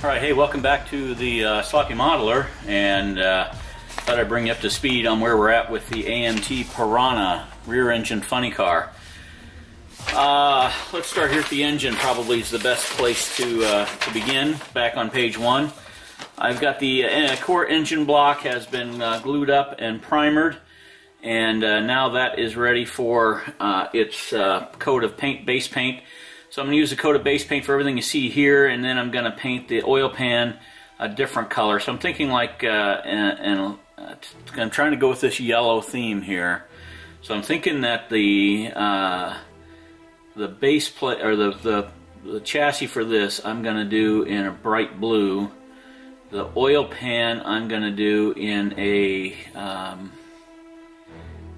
Alright, hey, welcome back to the Sloppy Modeler, and thought I'd bring you up to speed on where we're at with the AMT Piranha rear engine funny car. Let's start here at the engine. Probably is the best place to begin. Back on page 1. I've got the core engine block has been glued up and primered, and now that is ready for its coat of paint, base paint. So I'm going to use a coat of base paint for everything you see here, and then I'm going to paint the oil pan a different color. So I'm thinking like, I'm trying to go with this yellow theme here. So I'm thinking that the base plate, or the chassis for this, I'm going to do in a bright blue. The oil pan I'm going to do in a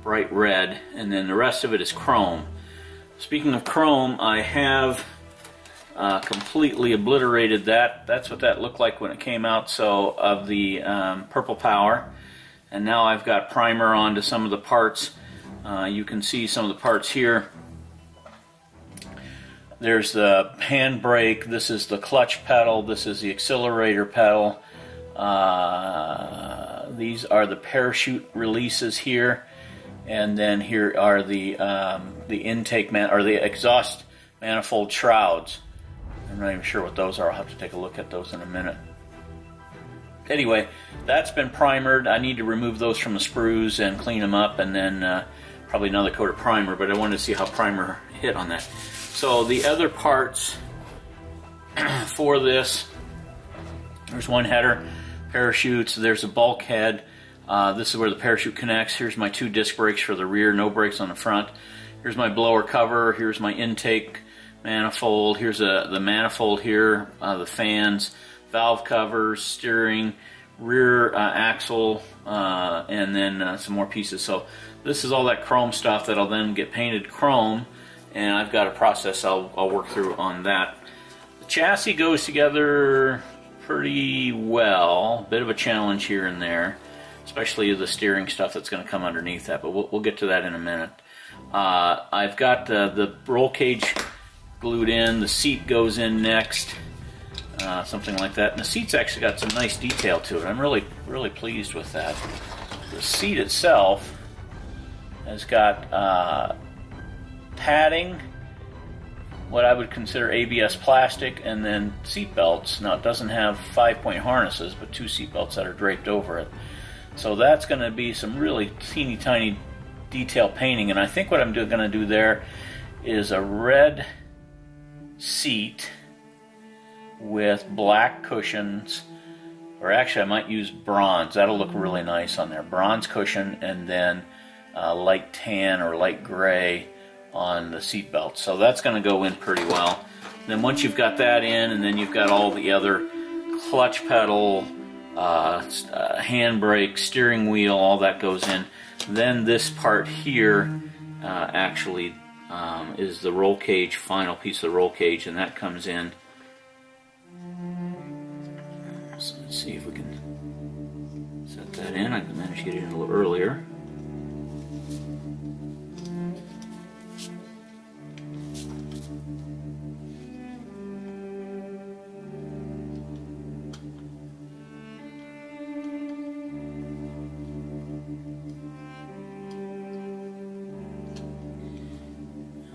bright red, and then the rest of it is chrome. Speaking of chrome, I have completely obliterated that. That's what that looked like when it came out, so of the purple power. And now I've got primer onto some of the parts. You can see some of the parts here. There's the handbrake, this is the clutch pedal, this is the accelerator pedal. These are the parachute releases here. And then here are the intake or the exhaust manifold shrouds. I'm not even sure what those are. I'll have to take a look at those in a minute. Anyway, that's been primered. I need to remove those from the sprues and clean them up, and then probably another coat of primer, but I wanted to see how primer hit on that. So the other parts for this, there's one header, parachutes, there's a bulkhead. This is where the parachute connects. Here's my 2 disc brakes for the rear, no brakes on the front. Here's my blower cover. Here's my intake manifold. Here's the manifold here, the fans, valve covers, steering, rear axle, and then some more pieces. So this is all that chrome stuff that'll then get painted chrome, and I've got a process I'll work through on that. The chassis goes together pretty well. Bit of a challenge here and there, especially the steering stuff that's going to come underneath that, but we'll get to that in a minute. I've got the roll cage glued in, the seat goes in next, something like that. And the seat's actually got some nice detail to it. I'm really pleased with that. The seat itself has got padding, what I would consider ABS plastic, and then seat belts. Now it doesn't have 5-point harnesses, but 2 seat belts that are draped over it. So that's going to be some really teeny tiny detail painting, and I think what I'm going to do there is a red seat with black cushions, or actually I might use bronze. That'll look really nice on there. Bronze cushion, and then light tan or light gray on the seat belt. So that's going to go in pretty well. Then once you've got that in, and then you've got all the other clutch pedal, handbrake, steering wheel, all that goes in. Then this part here actually is the roll cage, final piece of the roll cage, and that comes in. So let's see if we can set that in. I managed to get it in a little earlier.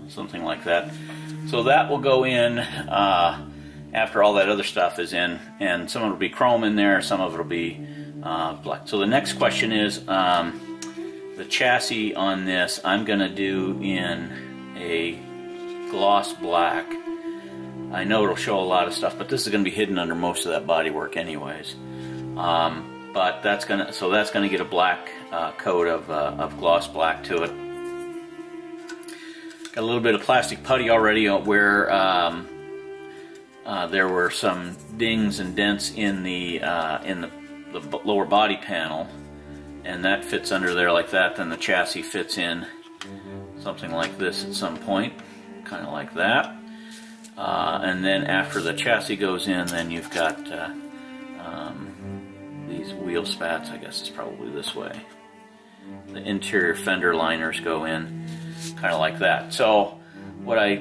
Something like that. So that will go in after all that other stuff is in, and some of it will be chrome in there, some of it will be black. So the next question is the chassis on this I'm going to do in a gloss black. I know it'll show a lot of stuff, but this is going to be hidden under most of that bodywork anyways. But that's going to get a black coat of gloss black to it. Got a little bit of plastic putty already where there were some dings and dents in the lower body panel, and that fits under there like that. Then the chassis fits in something like this at some point, kind of like that. And then after the chassis goes in, then you've got these wheel spats. I guess it's probably this way. The interior fender liners go in, kind of like that. So what I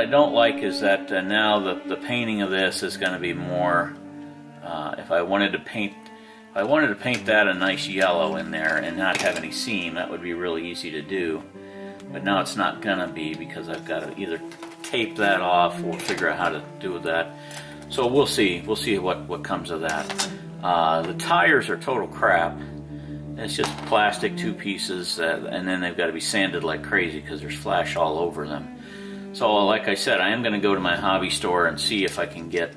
don't like is that now the painting of this is going to be more. If I wanted to paint that a nice yellow in there and not have any seam, that would be really easy to do. But now it's not going to be, because I've got to either tape that off or figure out how to do that. So we'll see. We'll see what comes of that. The tires are total crap. It's just plastic, 2 pieces, and then they've got to be sanded like crazy because there's flash all over them. So like I said, I am going to go to my hobby store and see if I can get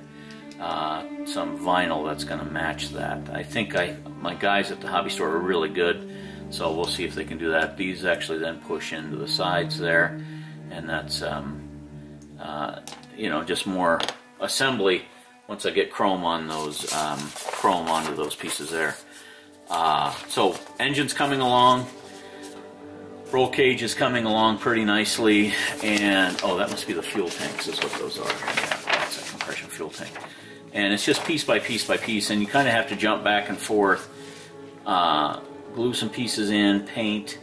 some vinyl that's going to match that. I think my guys at the hobby store are really good, so we'll see if they can do that. These actually then push into the sides there, and that's you know, just more assembly once I get chrome on those chrome onto those pieces there. So engine's coming along, roll cage is coming along pretty nicely, and oh, that must be the fuel tanks is what those are. Yeah, that's a compression fuel tank. And it's just piece by piece by piece, and you kind of have to jump back and forth, glue some pieces in, paint,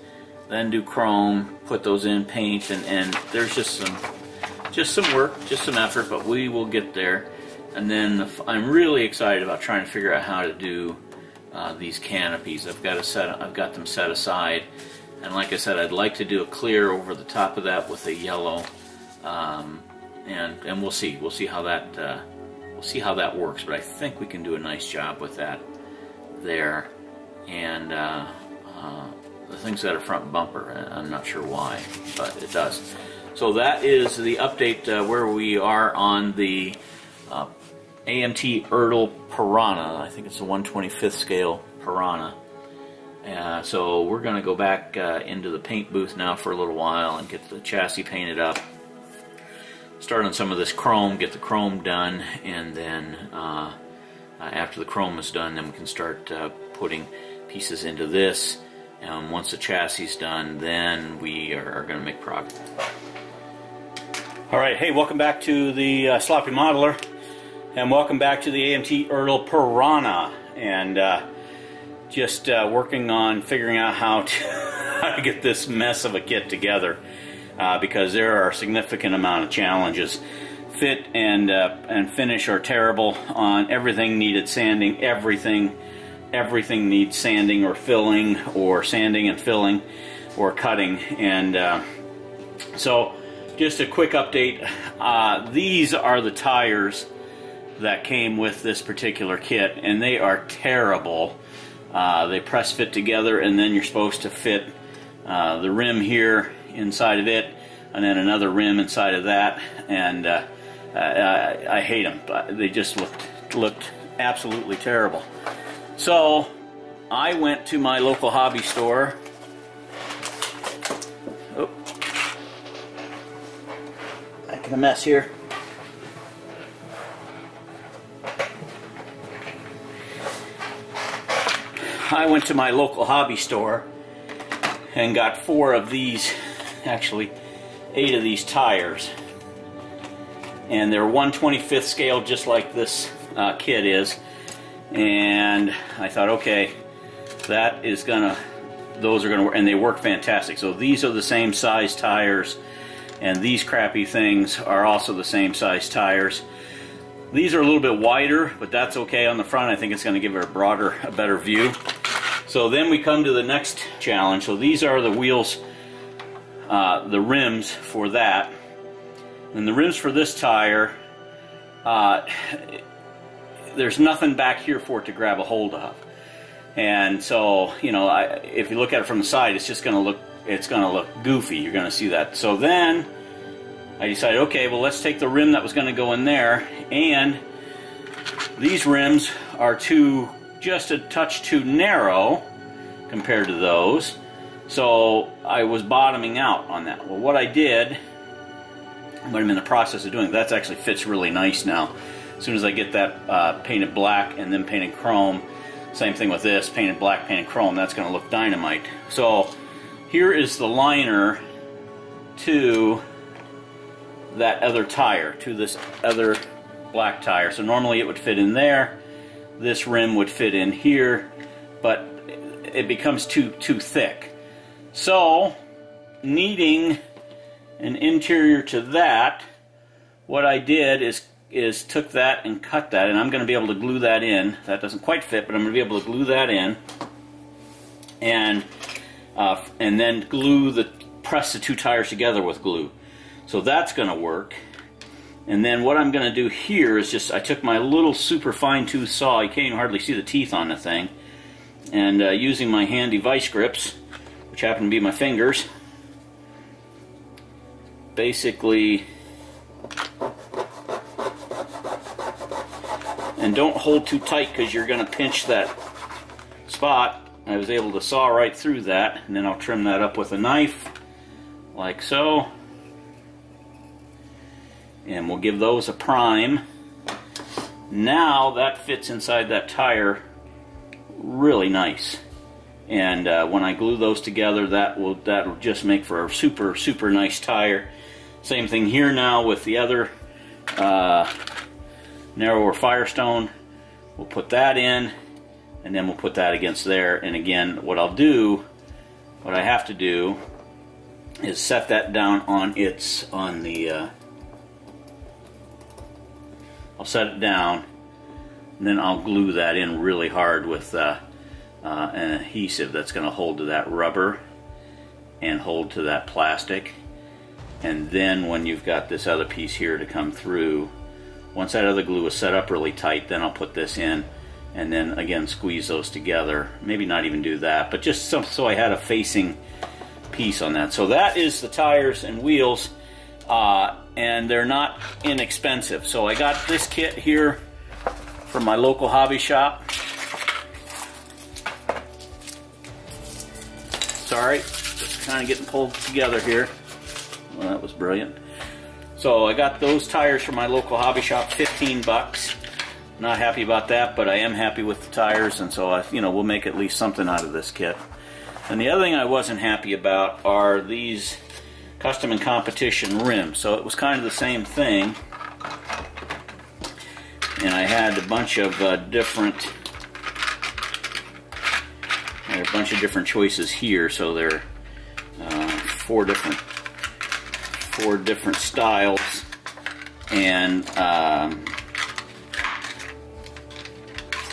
then do chrome, put those in, paint, and there's just some work, just some effort, but we will get there. And then I'm really excited about trying to figure out how to do these canopies. I've got them set aside, and like I said, I'd like to do a clear over the top of that with a yellow, and we'll see how that works. But I think we can do a nice job with that there. And the thing's got a front bumper. I'm not sure why, but it does. So that is the update where we are on the AMT ERTL Piranha. I think it's a 1/25th scale Piranha. So we're going to go back into the paint booth now for a little while and get the chassis painted up. Start on some of this chrome, get the chrome done, and then after the chrome is done, then we can start putting pieces into this. And once the chassis is done, then we are going to make progress. Alright, hey, welcome back to the Sloppy Modeler. And welcome back to the AMT ERTL Piranha, and just working on figuring out how to get this mess of a kit together, because there are a significant amount of challenges. Fit and finish are terrible on everything. Needed sanding, everything needs sanding or filling, or sanding and filling, or cutting. And so just a quick update. These are the tires that came with this particular kit, and they are terrible. They press fit together, and then you're supposed to fit the rim here inside of it, and then another rim inside of that, and I hate them. They just looked absolutely terrible. So I went to my local hobby store. Oh, making a mess here. I went to my local hobby store and got 4 of these, actually 8 of these tires, and they're 1/25th scale, just like this kit is. And I thought, okay, those are gonna work, and they work fantastic. So these are the same size tires, and these crappy things are also the same size tires. These are a little bit wider, but that's okay on the front. I think it's going to give it a better view. So then we come to the next challenge. So these are the wheels, the rims for that. And the rims for this tire, there's nothing back here for it to grab a hold of. And so, you know, if you look at it from the side, it's just going to look goofy. You're going to see that. So then I decided, okay, well, let's take the rim that was going to go in there, and these rims are just a touch too narrow compared to those, so I was bottoming out on that. Well, what I did, what I'm in the process of doing, that actually fits really nice now. As soon as I get that painted black and then painted chrome, same thing with this, painted black, painted chrome, that's going to look dynamite. So here is the liner to that other tire, to this other black tire. So normally it would fit in there, this rim would fit in here, but it becomes too thick. So needing And interior to that, what I did is took that and cut that, and I'm going to be able to glue that in. That doesn't quite fit, but I'm going to be able to glue that in, and then press the two tires together with glue. So that's going to work. And then what I'm going to do here is I took my little super fine tooth saw, you can't even hardly see the teeth on the thing, and using my handy vice grips, which happen to be my fingers, basically, and don't hold too tight because you're going to pinch that spot. I was able to saw right through that, and then I'll trim that up with a knife, like so. And we'll give those a prime. Now that fits inside that tire really nice. And when I glue those together, that'll just make for a super, super nice tire. Same thing here now with the other narrower Firestone. We'll put that in, and then we'll put that against there. And again, what I have to do is set that down I'll set it down, and then I'll glue that in really hard with an adhesive that's going to hold to that rubber and hold to that plastic. And then when you've got this other piece here to come through, once that other glue is set up really tight, then I'll put this in, and then again squeeze those together. Maybe not even do that, but just so I had a facing piece on that. So that is the tires and wheels. And they're not inexpensive. So I got this kit here from my local hobby shop. Sorry, just kind of getting pulled together here. Well, that was brilliant. So I got those tires from my local hobby shop, 15 bucks. Not happy about that, but I am happy with the tires, and so we'll make at least something out of this kit. And the other thing I wasn't happy about are these custom and competition rims. So it was kind of the same thing, and I had a bunch of different choices here. So they're four different styles, and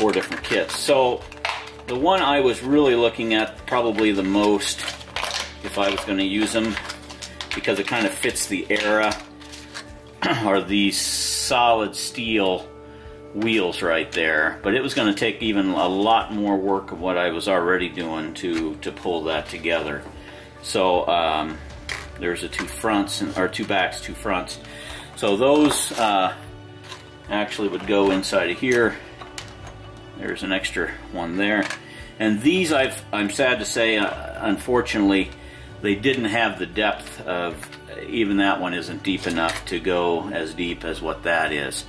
4 different kits. So the one I was really looking at probably the most, if I was going to use them, because it kind of fits the era, are these solid steel wheels right there. But it was going to take even a lot more work of what I was already doing to pull that together. So there's the 2 fronts, or 2 backs, 2 fronts. So those actually would go inside of here. There's an extra one there. And these, I'm sad to say, unfortunately, they didn't have the depth of, even that one isn't deep enough to go as deep as what that is.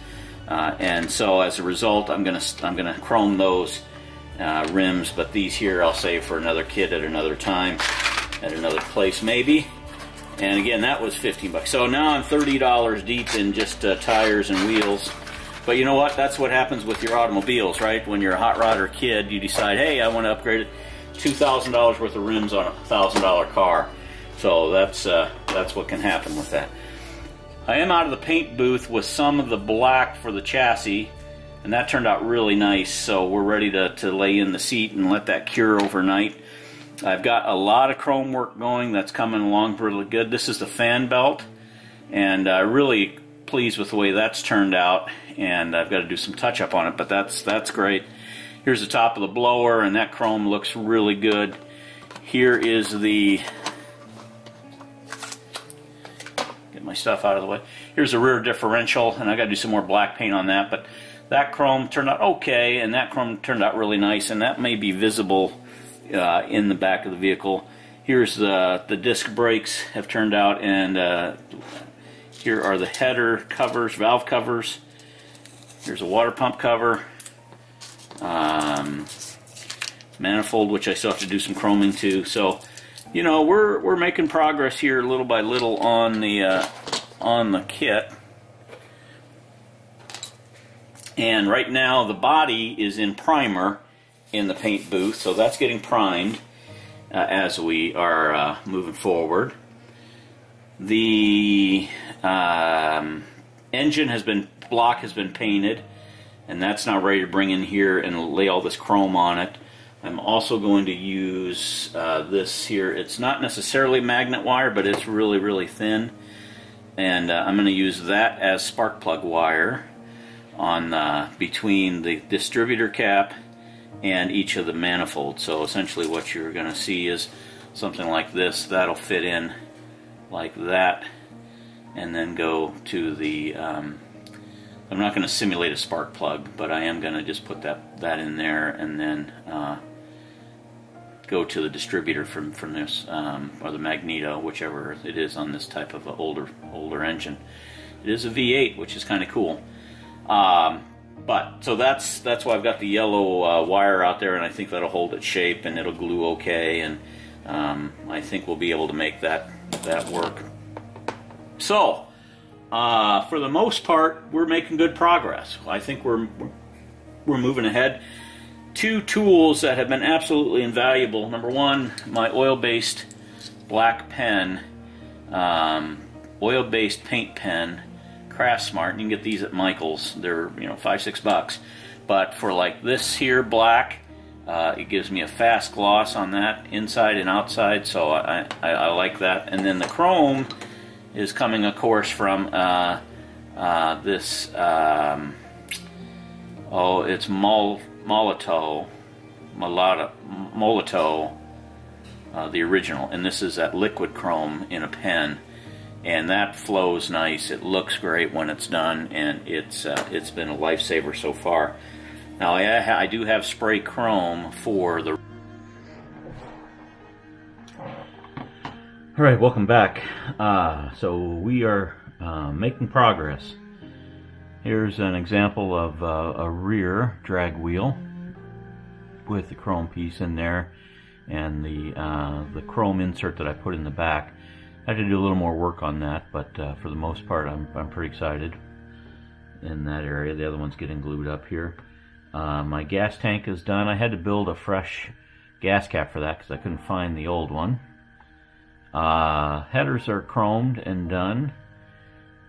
And so as a result, I'm gonna chrome those rims, but these here I'll save for another kit at another time, at another place maybe. And again, that was 15 bucks. So now I'm $30 deep in just tires and wheels. But you know what? That's what happens with your automobiles, right? When you're a hot rodder kid, you decide, hey, I want to upgrade it. $2,000 worth of rims on a $1,000 car. So that's what can happen with that. I am out of the paint booth with some of the black for the chassis, and that turned out really nice. So we're ready to lay in the seat and let that cure overnight. I've got a lot of chrome work going that's coming along really good. This is the fan belt, and really pleased with the way that's turned out, and I've got to do some touch up on it, but that's great. Here's the top of the blower, and that chrome looks really good. Here is the, get my stuff out of the way. Here's the rear differential, and I got to do some more black paint on that, but that chrome turned out okay, and that chrome turned out really nice, and that may be visible in the back of the vehicle. Here's the disc brakes have turned out, and here are the header covers, valve covers. Here's a water pump cover. Manifold, which I still have to do some chroming to. So, you know, we're making progress here little by little on the kit. And right now the body is in primer in the paint booth, so that's getting primed as we are moving forward. The engine block has been painted, and that's now ready to bring in here and lay all this chrome on it. I'm also going to use this here. It's not necessarily magnet wire, but it's really, really thin. And I'm going to use that as spark plug wire on between the distributor cap and each of the manifolds. So essentially what you're going to see is something like this. That'll fit in like that, and then go to the I'm not going to simulate a spark plug, but I am going to just put that in there, and then go to the distributor from this, or the magneto, whichever it is on this type of older engine. It is a V8, which is kind of cool. But so that's why I've got the yellow wire out there, and I think that'll hold its shape and it'll glue okay, and I think we'll be able to make that work. So for the most part, we're making good progress. I think we're moving ahead. Two tools that have been absolutely invaluable. Number one, my oil-based black pen, oil-based paint pen, Craftsmart. You can get these at Michael's. They're, you know, $5-6. But for like this here black, it gives me a fast gloss on that inside and outside, so I like that. And then the chrome is coming, of course, from this. It's Molotow, the original, and this is that liquid chrome in a pen, and that flows nice. It looks great when it's done, and it's been a lifesaver so far. Now I do have spray chrome for the. All right, welcome back. So we are making progress. Here's an example of a rear drag wheel with the chrome piece in there, and the chrome insert that I put in the back. I have to do a little more work on that, but for the most part, I'm pretty excited in that area. The other one's getting glued up here. My gas tank is done. I had to build a fresh gas cap for that because I couldn't find the old one. Headers are chromed and done,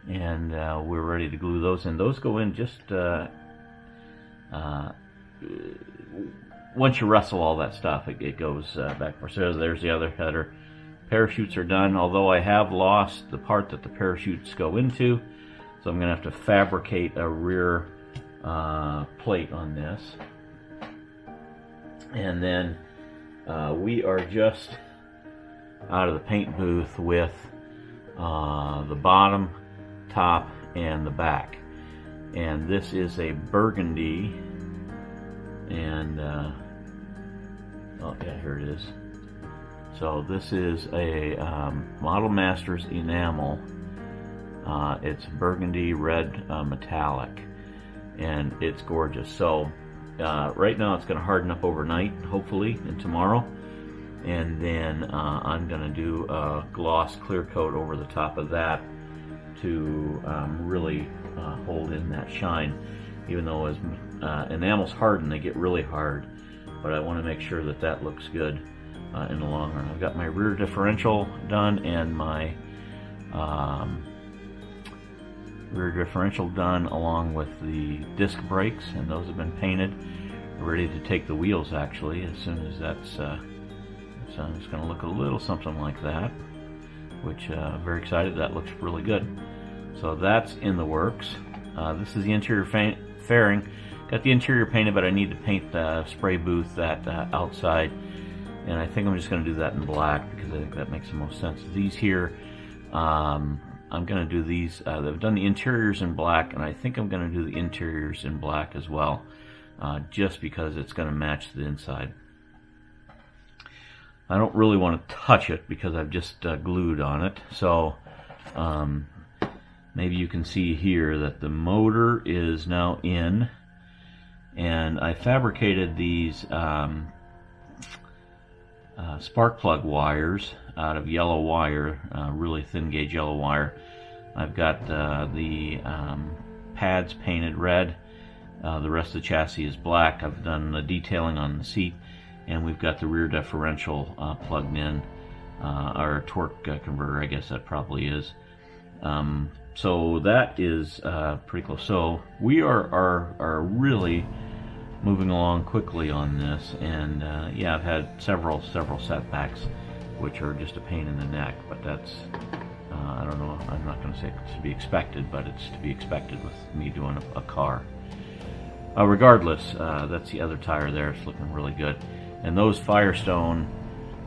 and we're ready to glue those in. Those go in just once you wrestle all that stuff, it goes back. So there's the other header. Parachutes are done, although I have lost the part that the parachutes go into, so I'm going to have to fabricate a rear plate on this. And then we are just out of the paint booth with the bottom, top, and the back. And this is a burgundy, and oh yeah, here it is. So this is a Model Masters enamel. It's burgundy red metallic, and it's gorgeous. So right now it's going to harden up overnight, hopefully, and tomorrow. And then I'm going to do a gloss clear coat over the top of that to really hold in that shine. Even though as enamels harden, they get really hard. But I want to make sure that that looks good in the long run. I've got my rear differential done and my rear differential done, along with the disc brakes, and those have been painted. We're ready to take the wheels actually as soon as that's so it's going to look a little something like that, which very excited. That looks really good. So that's in the works. This is the interior fairing. Got the interior painted, but I need to paint the spray booth that outside, and I think I'm just going to do that in black because I think that makes the most sense. These here, I'm going to do these. They've done the interiors in black, and I think I'm going to do the interiors in black as well, just because it's going to match the inside. I don't really want to touch it because I've just glued on it. So maybe you can see here that the motor is now in, and I fabricated these spark plug wires out of yellow wire, really thin gauge yellow wire. I've got the pads painted red. The rest of the chassis is black. I've done the detailing on the seat, and we've got the rear differential plugged in or torque converter, I guess that probably is. So that is pretty close. So we are really moving along quickly on this, and yeah, I've had several setbacks, which are just a pain in the neck. But that's I don't know. I'm not going to say it's to be expected, but it's to be expected with me doing a car. Regardless, that's the other tire there. It's looking really good, and those Firestone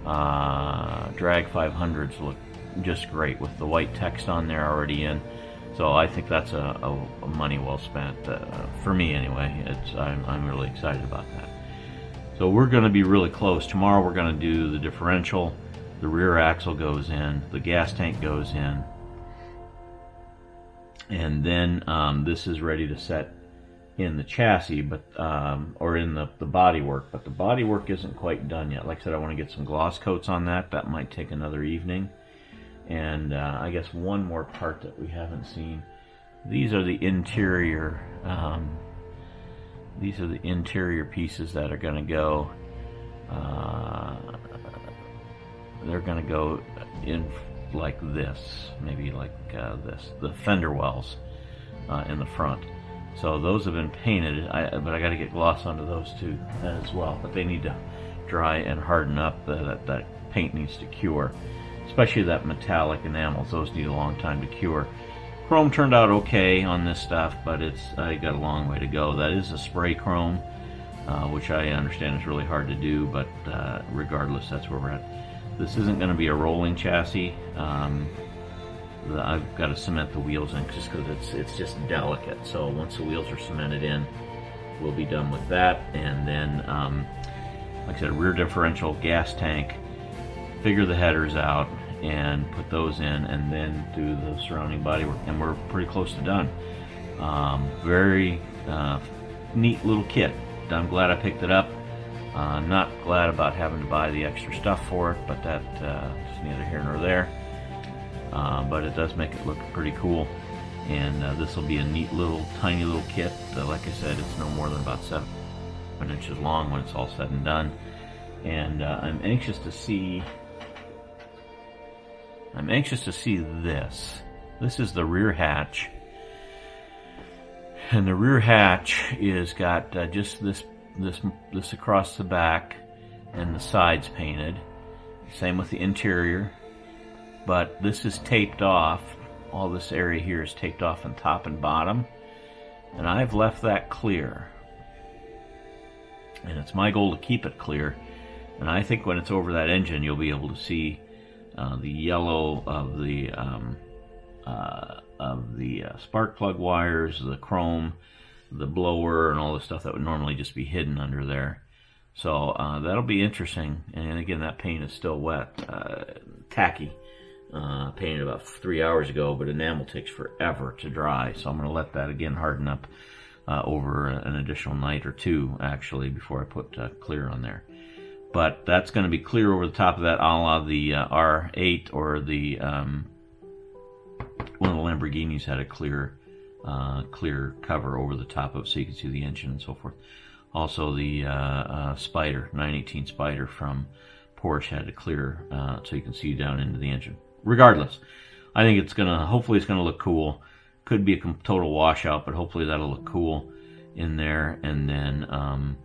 Drag 500s look just great with the white text on there already in. So I think that's a money well spent for me anyway. I'm really excited about that. So we're going to be really close. Tomorrow we're going to do the differential, the rear axle goes in, the gas tank goes in, and then this is ready to set in the chassis, but or in the bodywork. But the bodywork isn't quite done yet. Like I said, I want to get some gloss coats on that. That might take another evening. And I guess one more part that we haven't seen. These are the interior. These are the interior pieces that are going to go. They're going to go in like this, maybe like this. The fender wells in the front. So those have been painted, but I got to get gloss onto those too as well. But they need to dry and harden up. That paint needs to cure. Especially that metallic enamels, those need a long time to cure. Chrome turned out okay on this stuff, but I got a long way to go. That is a spray chrome, which I understand is really hard to do, but regardless, that's where we're at. This isn't going to be a rolling chassis. I've got to cement the wheels in just because it's just delicate. So once the wheels are cemented in, we'll be done with that. And then, like I said, rear differential, gas tank, figure the headers out and put those in, and then do the surrounding bodywork, and we're pretty close to done. Very neat little kit. I'm glad I picked it up. Not glad about having to buy the extra stuff for it, but that's neither here nor there. But it does make it look pretty cool, and this will be a neat little tiny little kit. Like I said, it's no more than about 7 inches long when it's all said and done, and I'm anxious to see this. This is the rear hatch, and the rear hatch is got just this across the back, and the sides painted. Same with the interior, but this is taped off. All this area here is taped off on top and bottom, and I've left that clear, and it's my goal to keep it clear. And I think when it's over that engine, you'll be able to see the yellow of the spark plug wires, the chrome, the blower, and all the stuff that would normally just be hidden under there. So that'll be interesting. And again, that paint is still wet, tacky. Painted about 3 hours ago, but enamel takes forever to dry. So I'm going to let that again harden up over an additional night or two, actually, before I put clear on there. But that's going to be clear over the top of that, a la the R8, or the one of the Lamborghinis had a clear cover over the top of it, so you can see the engine and so forth. Also, the Spider 918 Spider from Porsche had a clear, so you can see down into the engine. Regardless, I think it's gonna. Hopefully, it's gonna look cool. Could be a total washout, but hopefully that'll look cool in there. And then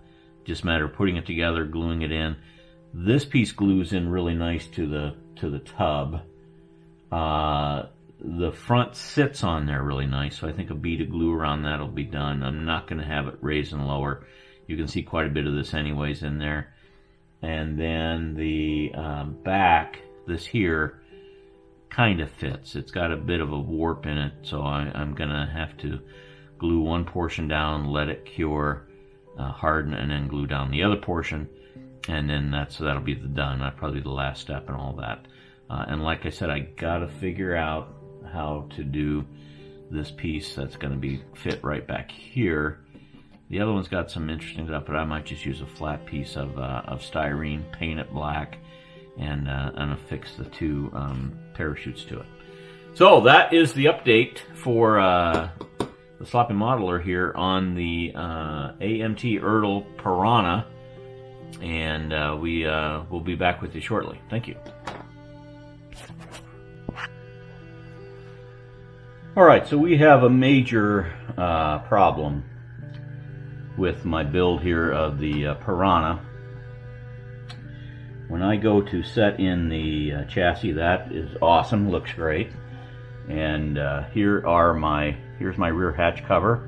just a matter of putting it together, gluing it in. This piece glues in really nice to the tub. The front sits on there really nice, so I think a bead of glue around that will be done. I'm not going to have it raise and lower. You can see quite a bit of this anyways in there. And then the back, this here, kind of fits. It's got a bit of a warp in it, so I'm going to have to glue one portion down, let it cure, harden, and then glue down the other portion. And then that'll be done. That'll probably be the last step and all that. And like I said, I got to figure out how to do this piece that's going to be fit right back here. The other one's got some interesting stuff, but I might just use a flat piece of styrene, paint it black, and affix the two parachutes to it. So that is the update for the sloppy modeler here on the AMT ERTL Piranha, and we will be back with you shortly. Thank you. Alright, so we have a major problem with my build here of the Piranha. When I go to set in the chassis, that is awesome, looks great. And here's my rear hatch cover.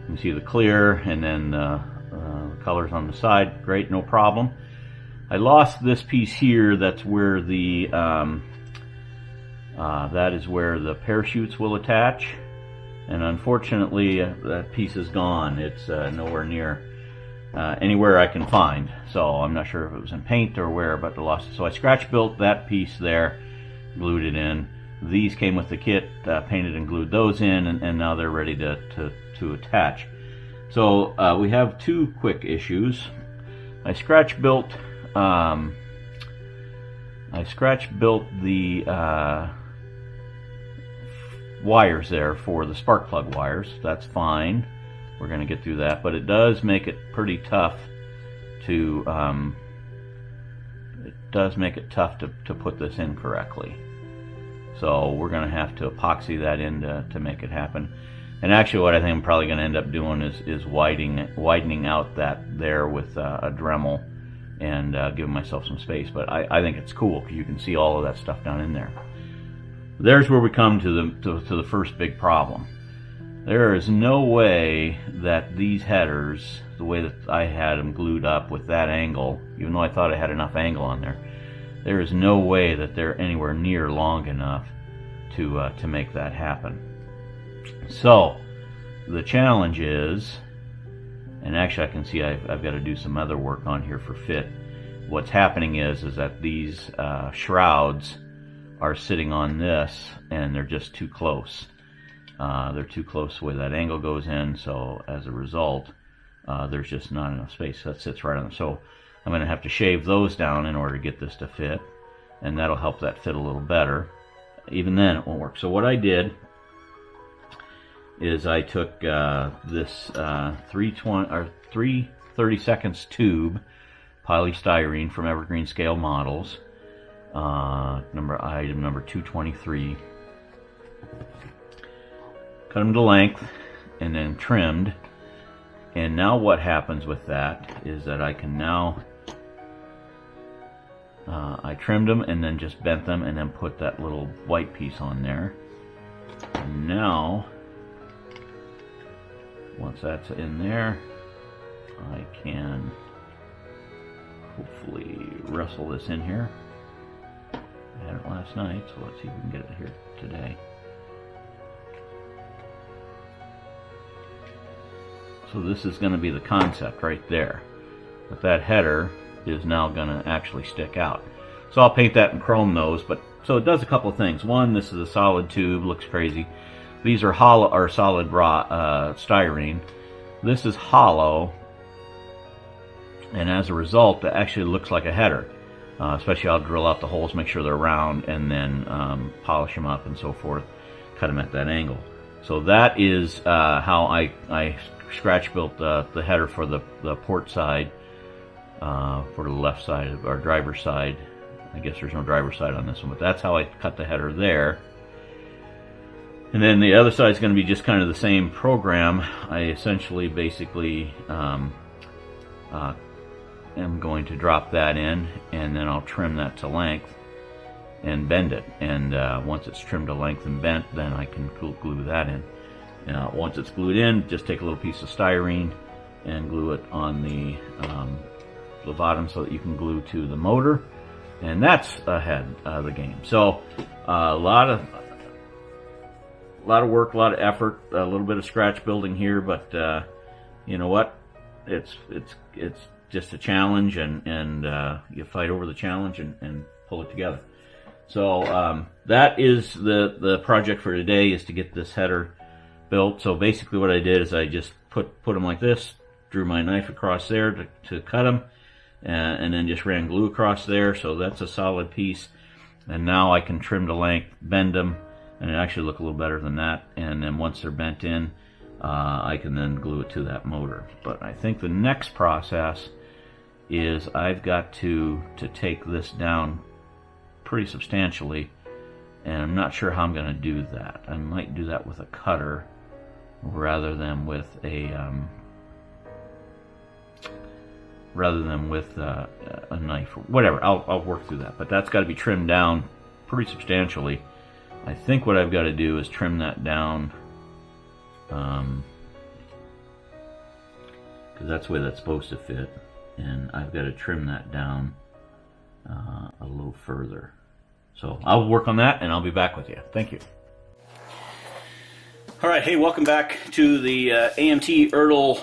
You can see the clear and then the colors on the side, great, no problem. I lost this piece here. That's where the that is where the parachutes will attach, and unfortunately that piece is gone. It's nowhere near anywhere I can find, so I'm not sure if it was in paint or where, but I lost it. So I scratch built that piece there, glued it in. These came with the kit, painted and glued those in, and now they're ready to attach. So we have two quick issues. I scratch built the wires there for the spark plug wires. That's fine. We're going to get through that, but it does make it pretty tough to put this in correctly. So we're going to have to epoxy that in to make it happen. And actually what I think I'm probably going to end up doing is widening out that there with a Dremel and giving myself some space. But I think it's cool because you can see all of that stuff down in there. There's where we come to the first big problem. There is no way that these headers, the way that I had them glued up with that angle, even though I thought I had enough angle on there is no way that they're anywhere near long enough to make that happen. So the challenge is, and actually I can see I've got to do some other work on here for fit. What's happening is that these shrouds are sitting on this and they're just too close. They're too close the way that angle goes in, so as a result there's just not enough space. That sits right on them. So I'm going to have to shave those down in order to get this to fit, and that'll help that fit a little better. Even then it won't work. So what I did is I took this 3/32 tube polystyrene from Evergreen Scale Models, item number 223, cut them to length and then trimmed. And now what happens with that is that I can now I trimmed them and then just bent them and then put that little white piece on there. And now once that's in there, I can hopefully wrestle this in here. I had it last night, so let's see if we can get it here today. So this is going to be the concept right there. But that header is now going to actually stick out. So I'll paint that and chrome those. But so it does a couple of things. One, this is a solid tube, looks crazy. These are hollow or solid styrene. This is hollow, and as a result, it actually looks like a header. Especially, I'll drill out the holes, make sure they're round, and then polish them up and so forth. Cut them at that angle. So that is how I scratch built the header for the port side, for the left side of our driver's side. I guess there's no driver's side on this one, but that's how I cut the header there. And then the other side is going to be just kind of the same program. I essentially basically am going to drop that in, and then I'll trim that to length and bend it. And once it's trimmed to length and bent, then I can glue that in. Once it's glued in, just take a little piece of styrene and glue it on the bottom so that you can glue to the motor. And that's ahead of the game. So a lot of work, a lot of effort, a little bit of scratch building here, but you know what? It's just a challenge, and you fight over the challenge and pull it together. So that is the project for today, is to get this header built. So basically what I did is I just put them like this, drew my knife across there to cut them, and then just ran glue across there. So that's a solid piece, and now I can trim to length, bend them, and it actually look a little better than that. And then once they're bent in, I can then glue it to that motor. But I think the next process is I've got to take this down pretty substantially and I'm not sure how I'm going to do that. I might do that with a cutter rather than with a knife or whatever. I'll work through that, but that's got to be trimmed down pretty substantially. I think what I've got to do is trim that down, because that's the way that's supposed to fit, and I've got to trim that down a little further. So I'll work on that, and I'll be back with you. Thank you. All right, hey, welcome back to the AMT ERTL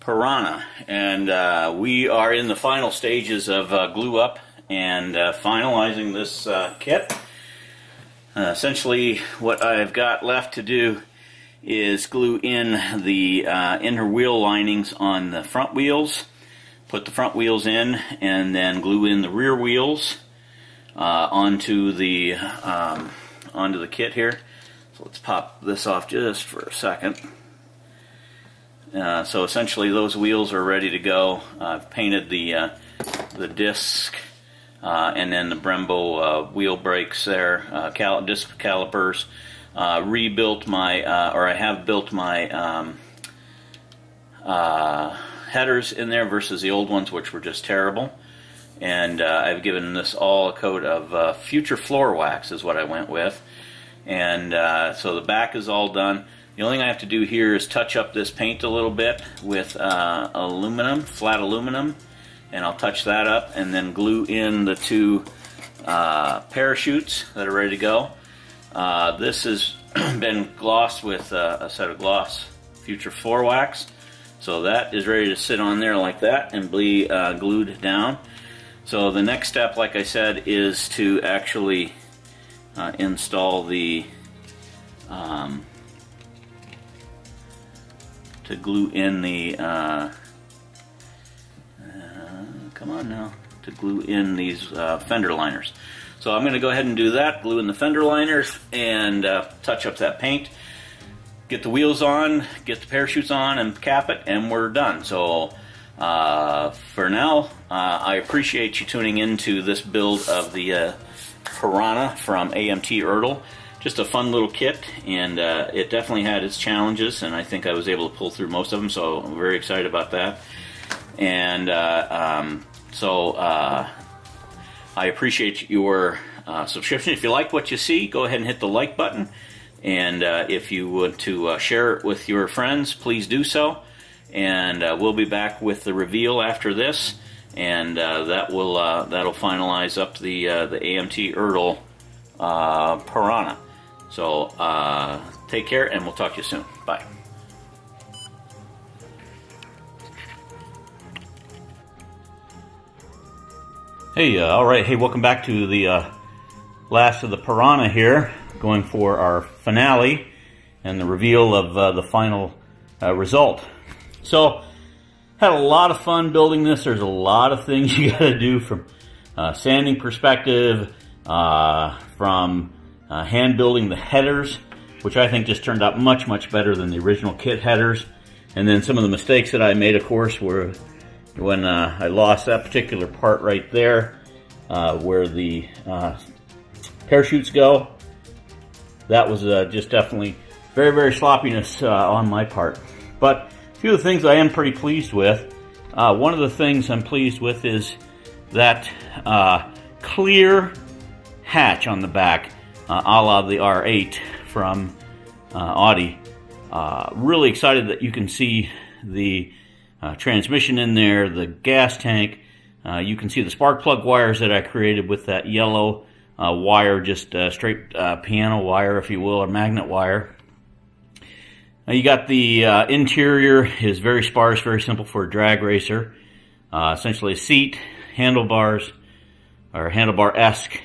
Piranha, and we are in the final stages of glue up and finalizing this kit. Essentially, what I've got left to do is glue in the inner wheel linings on the front wheels, put the front wheels in, and then glue in the rear wheels onto the kit here. So let's pop this off just for a second. So essentially, those wheels are ready to go. I've painted the disc. And then the Brembo wheel brakes there, disc calipers. Rebuilt my, or I have built my headers in there versus the old ones, which were just terrible. And I've given this all a coat of Future Floor Wax is what I went with. And so the back is all done. The only thing I have to do here is touch up this paint a little bit with aluminum, flat aluminum. And I'll touch that up and then glue in the two parachutes that are ready to go. This has been glossed with a set of gloss Future Floor Wax. So that is ready to sit on there like that and be glued down. So the next step, like I said, is to actually install the to glue in the come on now, to glue in these fender liners. So I'm going to go ahead and do that, glue in the fender liners, and touch up that paint, get the wheels on, get the parachutes on, and cap it, and we're done. So for now, I appreciate you tuning into this build of the Piranha from AMT ERTL. Just a fun little kit, and it definitely had its challenges, and I think I was able to pull through most of them, so I'm very excited about that. And so I appreciate your subscription. If you like what you see, go ahead and hit the like button. And if you would to share it with your friends, please do so. And we'll be back with the reveal after this, and that'll finalize up the AMT ERTL Piranha. So take care, and we'll talk to you soon. Bye. Hey, all right. Hey, welcome back to the last of the Piranha here, going for our finale and the reveal of the final result. So, had a lot of fun building this. There's a lot of things you got to do from sanding perspective, from hand building the headers, which I think just turned out much, much better than the original kit headers. And then some of the mistakes that I made, of course, were when I lost that particular part right there, where the parachutes go. That was just definitely very, very sloppiness on my part. But a few of the things I am pretty pleased with. One of the things I'm pleased with is that clear hatch on the back, a la the R8 from Audi. Really excited that you can see the transmission in there, the gas tank. You can see the spark plug wires that I created with that yellow wire, just straight piano wire, if you will, or magnet wire. You got the interior is very sparse, very simple for a drag racer. Essentially a seat, handlebars, or handlebar-esque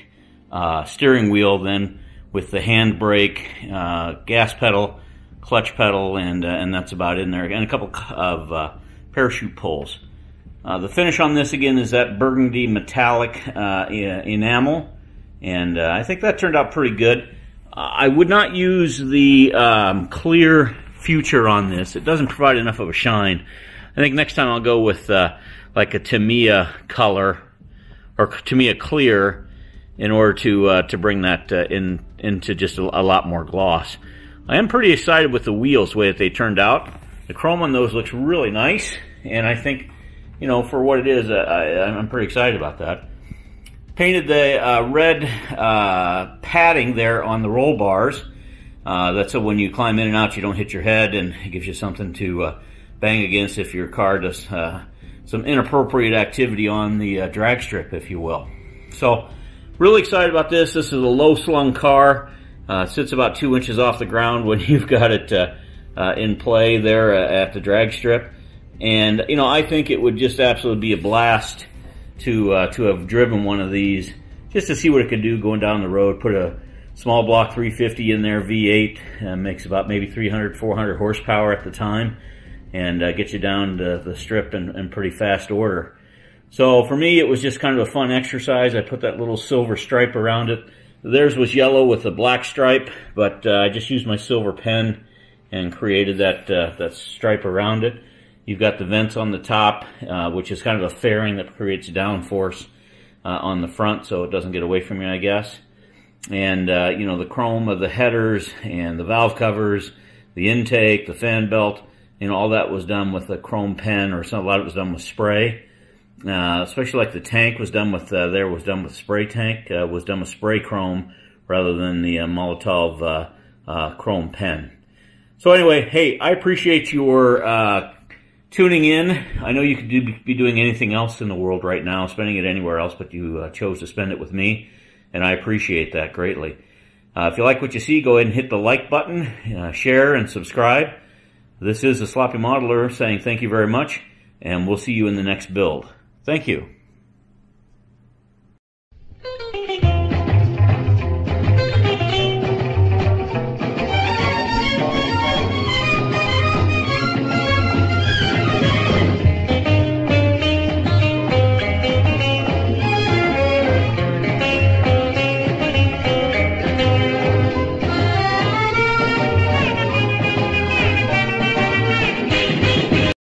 steering wheel, then with the handbrake, gas pedal, clutch pedal, and that's about in there, and a couple of parachute pulls. The finish on this again is that burgundy metallic enamel, and I think that turned out pretty good. I would not use the clear Future on this. It doesn't provide enough of a shine. I think next time I'll go with like a Tamiya color, or Tamiya clear, in order to bring that into just a lot more gloss. I am pretty excited with the wheels, the way that they turned out. The chrome on those looks really nice, and I think, you know, for what it is, I'm pretty excited about that. Painted the red padding there on the roll bars. That's so when you climb in and out, you don't hit your head, and it gives you something to bang against if your car does some inappropriate activity on the drag strip, if you will. So, really excited about this. This is a low-slung car. It sits about 2 inches off the ground when you've got it in play there at the drag strip. And, you know, I think it would just absolutely be a blast to have driven one of these, just to see what it could do going down the road. Put a small block 350 in there, V8, makes about maybe 300, 400 horsepower at the time, and get you down to the strip in pretty fast order. So for me, it was just kind of a fun exercise. I put that little silver stripe around it. Theirs was yellow with a black stripe, but I just used my silver pen and created that stripe around it. You've got the vents on the top, which is kind of a fairing that creates downforce on the front so it doesn't get away from you, I guess. And, you know, the chrome of the headers and the valve covers, the intake, the fan belt, you know, all that was done with a chrome pen, or a lot of it was done with spray. Especially like the tank was done with, was done with spray tank, was done with spray chrome rather than the Molotov chrome pen. So anyway, hey, I appreciate your tuning in. I know you could be doing anything else in the world right now, spending it anywhere else, but you chose to spend it with me, and I appreciate that greatly. If you like what you see, go ahead and hit the like button, share, and subscribe. This is the Sloppy Modeler saying thank you very much, and we'll see you in the next build. Thank you.